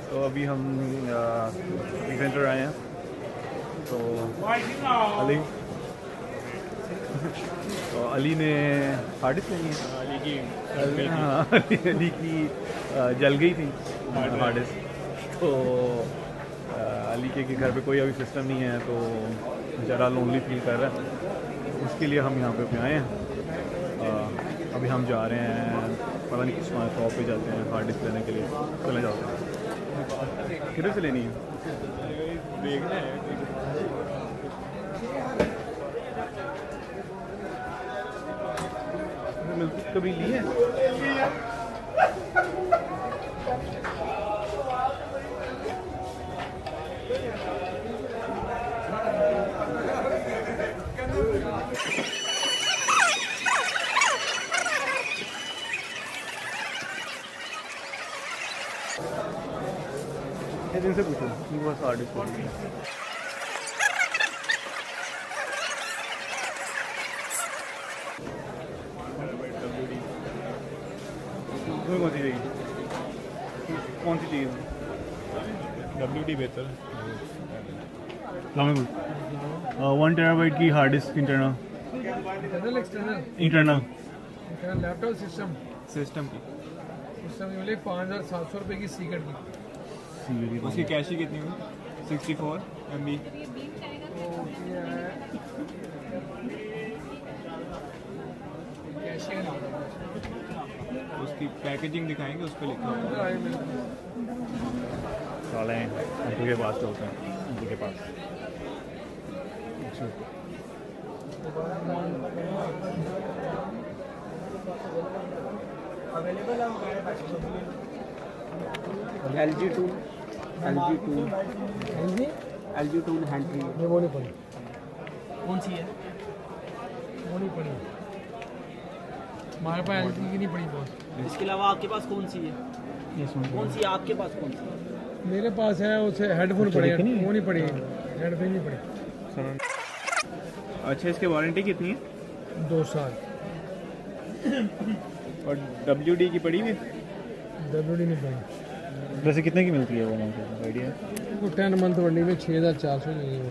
तो अभी हम सेंटर आए हैं तो अली अली ने हार्ड डिस्क लेनी है। अली की जल गई थी हार्ड डिस्क, तो अली के घर पे कोई अभी सिस्टम नहीं है तो ज़रा लोनली फील कर रहा है, उसके लिए हम यहाँ पे आए हैं। अभी हम जा रहे हैं, पता नहीं किस शॉप पे जाते हैं हार्ड डिस्क लेने के लिए, चले जाते हैं। किधर से लेनी है? देखना है कभी ली है? दिन से पूछो बस हार्ड डिस्क कौन सी चाहिए, कौन सी चाहिए? WD बेहतर है। 1 टेराबाइट की hard disk internal laptop system की 5,700 रुपये की सीक्रेट की। उसकी कैश ही कितनी हुई? 64 MB। उसकी पैकेजिंग दिखाएंगे, उस पर लिखा होगा। साले अंकल के पास चलते हैं, अंकल के पास। अवेलेबल है LG टूल हैंड फ्री। ये वो नहीं पड़ी, कौन सी है? वो नहीं पड़ी हमारे पास। LG की नहीं पड़ी बहुत। इसके अलावा आपके पास कौन सी है? कौन सी है आपके पास? कौन सी? मेरे पास है, उसे हेडफोन पड़े, वो नहीं पड़ी, हेडफोन नहीं पड़ी। अच्छा, इसकी वारंटी कितनी है? 2 साल। और WD की पड़ी हुई? WD नहीं पड़ी। वैसे कितने की मिलती है वो? आइडिया? वो 10 मंथ वनडी में 6,400 चाहिए वो।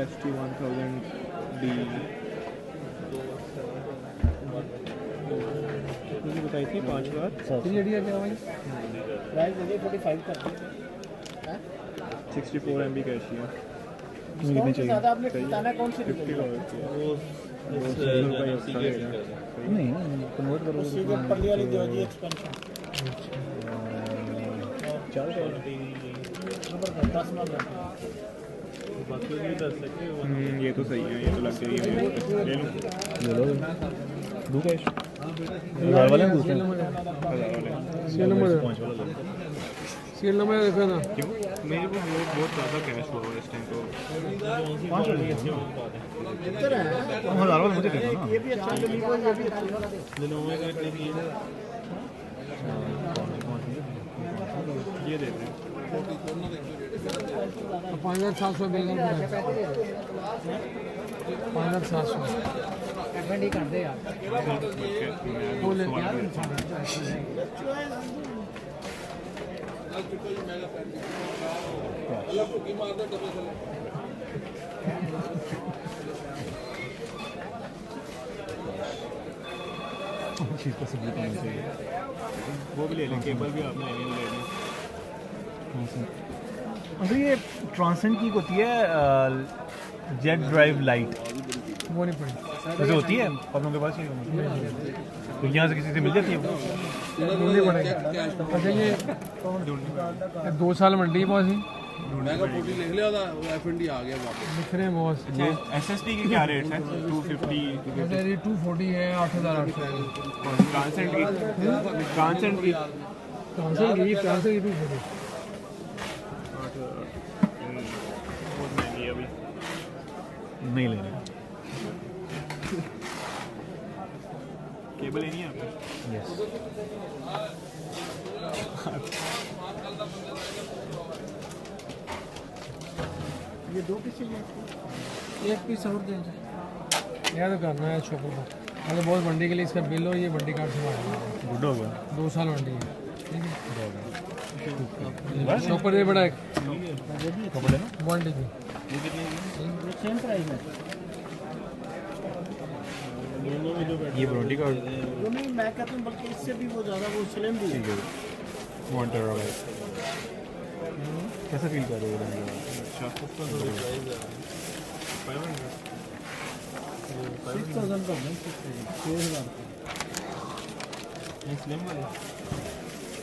ST1000D मुझे बताई थी 5,000। क्या भाई? प्राइस देखिए 45 का। 64 MB कैश है। कौन सी ज़्यादा आपने बताना कौन सी? 50 नहीं कन्वर्ट करो। सीक्रेट पल्ली वाली दो जी एक्सपेंशन। ये तो सही है, ये तो लग गई है। ले लो दो कैश। 1000 वाले दूसरे 1000 वाले सीरियल नंबर देखा ना। क्यों? मेरे को बहुत ज़्यादा कैश हुआ इस टाइम तो 5 वाले 1000 वाले मुझे देना ना। ये भी अच्छा है, ये भी अच्छा है। ये दे दें। 5,700 बिल कर 5,700 FND कर दे यार। वो ले चीज़ का सब्जी पानी चाहिए, वो भी ले लें। केबल भी आपने ले लें। अगर ये ट्रांसेंड की होती है जेट ड्राइव लाइट, वो नहीं पड़ी। वैसे होती है आप लोगों के पास? ही तो यहाँ से किसी से मिल जाती है वो? ढूंढनी पड़ेगी। अच्छा, ये 2 साल मंडी पास ही लिख लिया था, वो FND आ गया वापस। लिख रहे हैं बॉस। SSD की क्या रेट है? 250 240 है, 8,800 है। ट्रांसेंड की? ट्रांसेंड की ट्रांसफर की 240 बहुत महंगी है अभी, नहीं लेनी। केबल लेनी है आपको? यस। ये 2 पीस चाहिए, 1 पीस और देंगे। याद करना है शॉपर को। अगर बहुत मंडी के लिए इसका बिल हो, ये मंडी कार्ड से मांगेगा। गुड हो गया। 2 साल मंडी है। शॉपर ये बड़ा है कपड़े ना 1 DB सेम प्राइस है। ये ब्रोडी का वो नहीं, मैं कहता हूँ बल्कि इससे भी वो ज़्यादा वो स्लिम भी है। मॉनिटर वाला कैसा फील कर रहे हो? सिक्स थाउजेंड का नहीं, 6,000 का।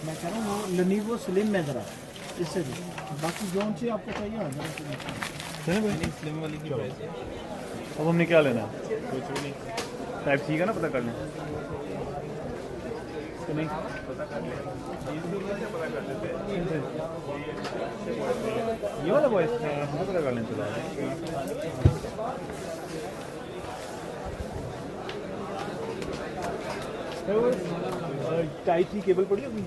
मैं कह रहा हूँ वो लेनोवो स्लिम है ज़रा, इससे भी बाकी जो सी आपको चाहिए आ जाए। स्लिम वाली की प्राइस है। अब हमने क्या लेना है? कुछ भी नहीं। टाइप सी का ना पता कर लें तो नहीं पता कर लें। ये वाला वॉइस हमें पता कर लें चला टाइप सी केबल पड़ी होगी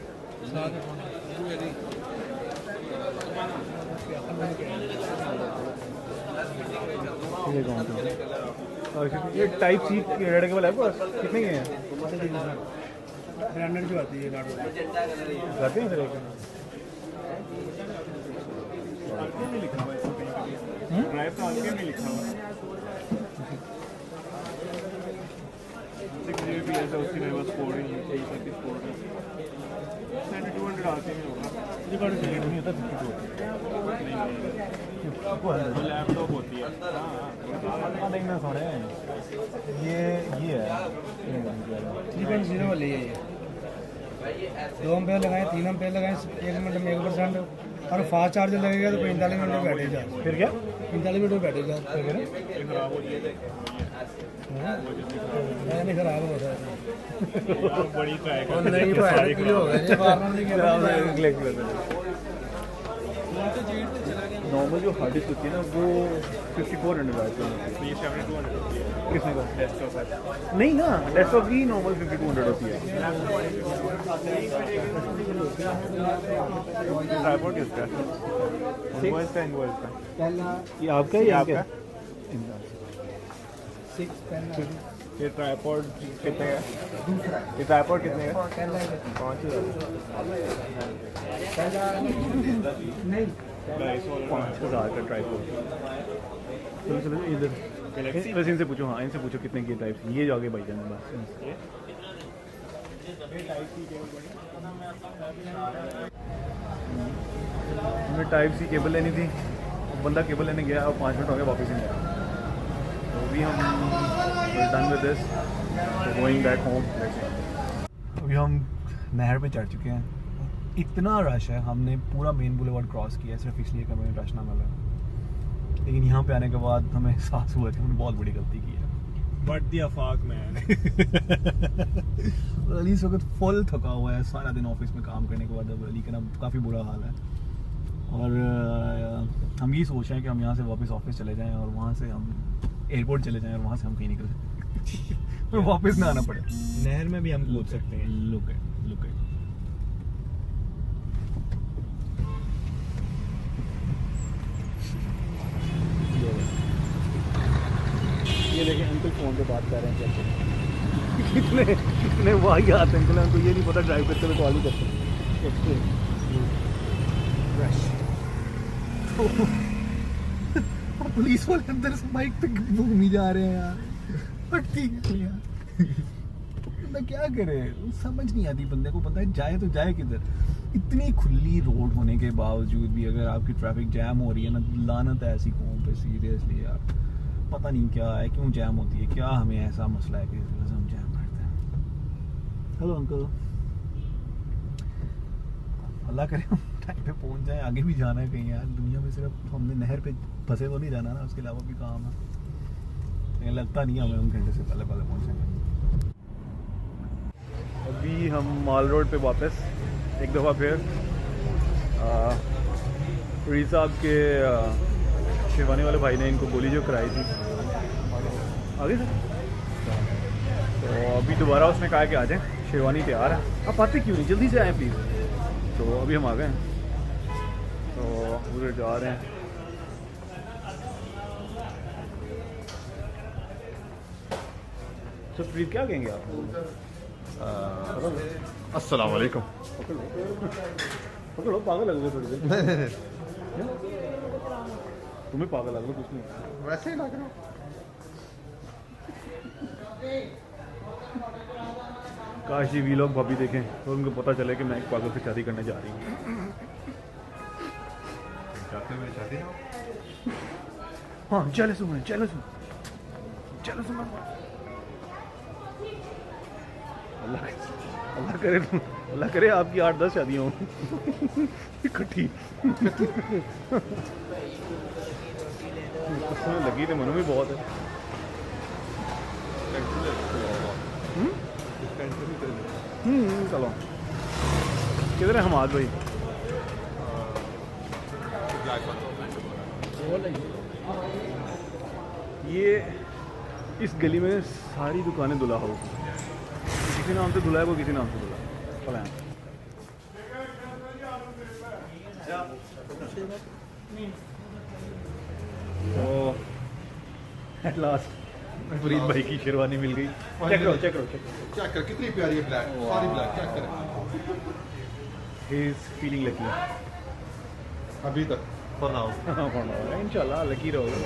ये टाइप सी रेड केबल है आपके पास? कितने के हैं? 300 की आती है जाते हैं फिर एक नहीं लिखा हुआ है ड्राइव तो आगे नहीं लिखा हुआ 6 GB है तो उसकी मेरे पास कोड ही नहीं है 23 कोड है 200 आते में होगा रिकॉर्ड नहीं होता 52 लैपटॉप होती है हाँ देखना सोने ये है 3.0 वाली है ये। 2 एम्पेयर लगाए, 3 एम्पेयर लगाए, 1 मिनट में 1% और फास्ट चार्जर लगेगा तो 45 मिनट में बैटरी चार्ज। फिर क्या 45 मिनट में बैटरी चार्ज खराब हो रही है। नहीं खराब हो रहा है। बड़ी ट्राई और नहीं भाई की हो गया ये बार नहीं नॉर्मल जो हार्ड डिस्क होती है ना वो 5400 आती है किसने का डेस्कटॉप है। नहीं ना डेस्कटॉप की नॉर्मल 5200 होती है ट्राइपॉड किसका इनवॉइस का इनवॉइस का पहला ये आपका ही आपका 6 पहला ये ट्राइपॉड कितने का ये ट्राइपॉड कितने का पहला 5000 नहीं 5000 का ट्राइपॉड चलो चलो इधर बस इनसे पूछो हाँ इनसे पूछो कितने की टाइप ये जो आगे भाई जाने बस हमें टाइप सी केबल लेनी थी बंदा केबल लेने गया और 5 मिनट हो गए वापस नहीं आया तो अभी हम done with this going back home अभी हम नहर पे चढ़ चुके हैं इतना रश है हमने पूरा मेन बुलेवार्ड क्रॉस किया सिर्फ इसलिए कि हमें रश ना मिला लेकिन यहाँ पे आने के बाद हमें एहसास हुआ कि हमने बहुत बड़ी गलती की है but the Afaq man Ali इस वक्त फुल थका हुआ है सारा दिन ऑफिस में काम करने के बाद अब अली का ना काफ़ी बुरा हाल है और हम ये सोच रहे हैं कि हम यहाँ से वापस ऑफिस चले जाएं और वहाँ से हम एयरपोर्ट चले जाएं और वहाँ से हम कहीं निकल जाएं और वापस ना आना पड़े नहर में भी हम कूद सकते हैं। लुक है ये देखिए अंकल फ़ोन पे बात कर रहे हैं कैसे कितने वाही आते हैं अंकल उनको ये नहीं पता ड्राइव करते हुए कॉल ही करते हैं पुलिस वाले अंदर से बाइक पे घूम ही जा रहे हैं यार बट ठीक है यार बंदा क्या करे समझ नहीं आती बंदे को पता है जाए तो जाए किधर इतनी खुली रोड होने के बावजूद भी अगर आपकी ट्रैफिक जैम हो रही है ना लानत है ऐसी कौम पे सीरियसली यार पता नहीं क्या है क्यों जैम होती है क्या हमें ऐसा मसला है कि इस वजह से हम जैम करते हैं हेलो अंकल अल्लाह करे हम टाइम पे पहुंच जाए आगे भी जाना है कहीं यार दुनिया में सिर्फ हमने नहर पे फंसे तो नहीं जाना ना उसके अलावा भी काम है लेकिन लगता नहीं है हमें हम घंटे से पहले पहुंचेंगे अभी हम माल रोड पे वापस एक दफ़ा फिर रीज़ साहब के शेरवानी वाले भाई ने इनको गोली जो कराई थी आगे सर तो अभी दोबारा उसने कहा कि आ जाएं शेरवानी तैयार है आप आते क्यों नहीं जल्दी से आएँ प्लीज़ तो अभी हम आ गए हैं तो उधर जा रहे हैं तो प्रीत क्या कहेंगे आप अस्सलाम वालेकुम। पकड़ो, पागल लग रहे थोड़ी देर। तुम्हें पागल लग रहा कुछ नहीं। वैसे ही लग रहा। काश ये वीलॉग भाभी देखें तो उनको पता चले कि मैं एक पागल से शादी करने जा रही हूँ। चाहते हैं मेरी शादी ना? हाँ जेलस हूँ मैं, जेलस हूँ। अल्लाह करे आपकी 8-10 शादियाँ हों इकट्ठी। उसमें लगी तो मनु भी बहुत है। चलो किधर है हमाद भाई? ये इस गली में सारी दुकानें दुल्हा हाउस, किसी नाम से दुल्हा है, वो किसी नाम से दुल्हा। चलो तो एट लास्ट फरीद भाई की शेरवानी मिल गई। चेक करो। चेक कर कितनी प्यारी है, ब्लैक, सारी ब्लैक। चेक कर। ही इज फीलिंग लकी अभी तक फॉर नाउ। इंशाल्लाह लकी रहोगे।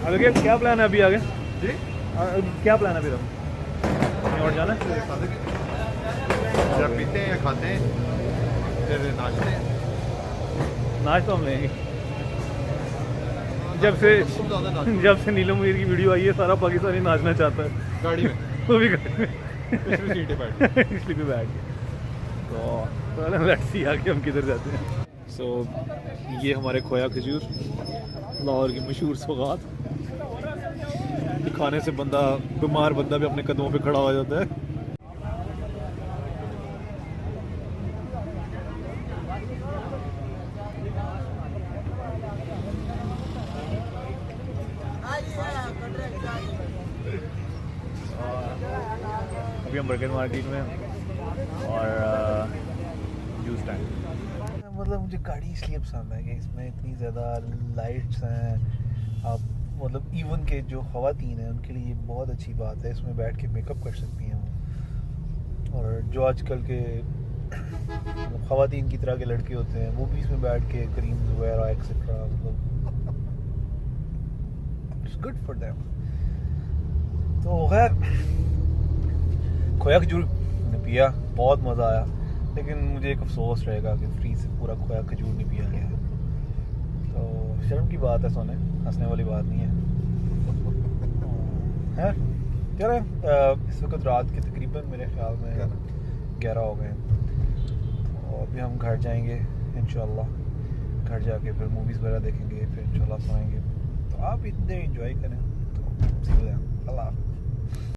आगे क्या प्लान है अभी आगे? जी क्या प्लान है अभी? और जाना है? जब पीते हैं या खाते हैं फिर नाचते हैं। नाच तो हम लेंगे। जब से नीलम मुनीर की वीडियो आई है सारा पाकिस्तानी नाचना चाहता है गाड़ी में, वो भी गाड़ी में पिछली सीटें बैठ इसलिए भी बैठ गए। तो लेट्स सी आगे हम किधर जाते हैं। सो ये हमारे खोया खजूर, लाहौर की मशहूर सौगात। खाने से बीमार बंदा भी अपने कदमों पे खड़ा हो जाता है। अभी हम बरगद मार्केट में और जूस टाइम। मतलब मुझे गाड़ी इसलिए पसंद है कि इसमें इतनी ज़्यादा लाइट्स हैं। आप मतलब इवन के जो ख़वातीन हैं उनके लिए ये बहुत अच्छी बात है, इसमें बैठ के मेकअप कर सकती हैं। और जो आजकल के ख़वातीन की तरह के लड़के होते हैं वो भी इसमें बैठ के क्रीम्स वगैरह एक्सेट्रा, मतलब इट्स गुड फॉर देम। तो खैर खोया खजूर ने पिया, बहुत मज़ा आया, लेकिन मुझे एक अफसोस रहेगा कि फ्री से पूरा खोया खजूर नहीं पिया गया। तो शर्म की बात है सोने, हंसने वाली बात नहीं है। चलें इस वक्त रात के तकरीबन मेरे ख्याल में 11 हो गए हैं। तो अभी हम घर जाएंगे इंशाल्लाह। घर जाके फिर मूवीज़ वगैरह देखेंगे, फिर इंशाल्लाह सोएंगे। तो आप इतने एंजॉय करें। तो सी यू देन। अल्लाह।